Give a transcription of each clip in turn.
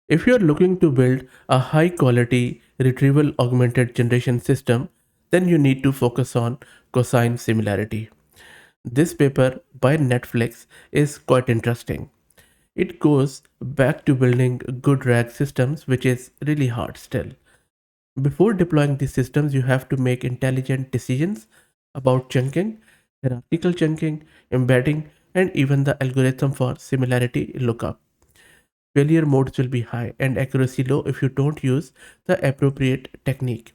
If you are looking to build a high quality retrieval augmented generation system, then you need to focus on cosine similarity. This paper by Netflix is quite interesting. It goes back to building good RAG systems, which is really hard still. Before deploying these systems, you have to make intelligent decisions about chunking, hierarchical chunking, embedding, and even the algorithm for similarity lookup. Failure modes will be high and accuracy low if you don't use the appropriate technique.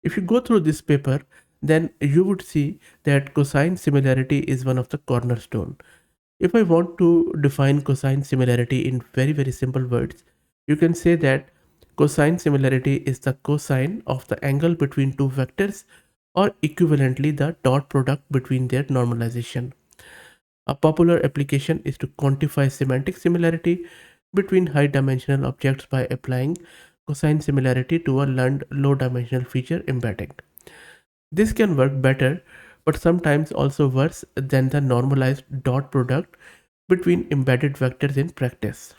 If you go through this paper, then you would see that cosine similarity is one of the cornerstone. If I want to define cosine similarity in very simple words, you can say that cosine similarity is the cosine of the angle between two vectors, or equivalently the dot product between their normalization. A popular application is to quantify semantic similarity between high dimensional objects by applying cosine similarity to a learned low dimensional feature embedding. This can work better, but sometimes also worse than the normalized dot product between embedded vectors in practice.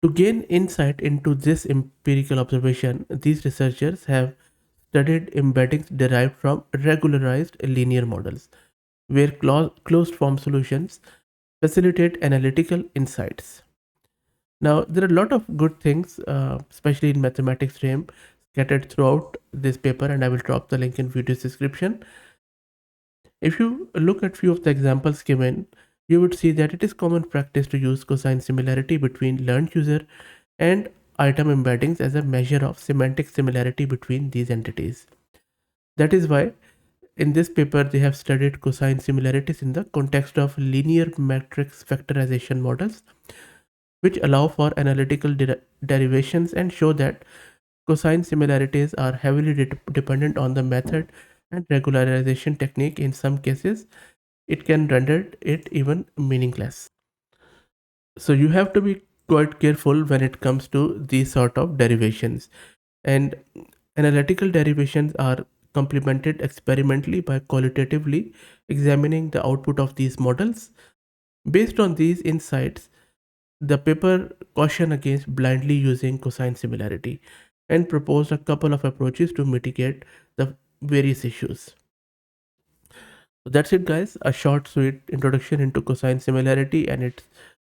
To gain insight into this empirical observation, these researchers have studied embeddings derived from regularized linear models, where closed form solutions facilitate analytical insights. Now, there are a lot of good things, especially in mathematics realm, scattered throughout this paper, and I will drop the link in video's description. If you look at few of the examples given, you would see that it is common practice to use cosine similarity between learned user and item embeddings as a measure of semantic similarity between these entities. That is why in this paper they have studied cosine similarities in the context of linear matrix factorization models, which allow for analytical derivations and show that cosine similarities are heavily dependent on the method and regularization technique. In some cases, it can render it even meaningless. So you have to be quite careful when it comes to these sort of derivations. And analytical derivations are complemented experimentally by qualitatively examining the output of these models. Based on these insights, the paper cautioned against blindly using cosine similarity and proposed a couple of approaches to mitigate the various issues. So that's it, guys. A short, sweet introduction into cosine similarity and its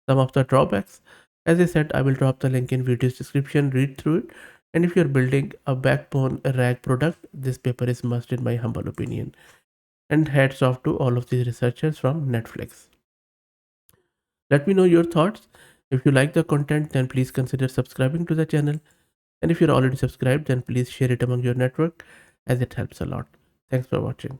some of the drawbacks. As I said, I will drop the link in video's description. Read through it. And if you're building a backbone RAG product, this paper is must in my humble opinion. And hats off to all of these researchers from Netflix. Let me know your thoughts. If you like the content, then please consider subscribing to the channel. And if you're already subscribed, then please share it among your network as it helps a lot. Thanks for watching.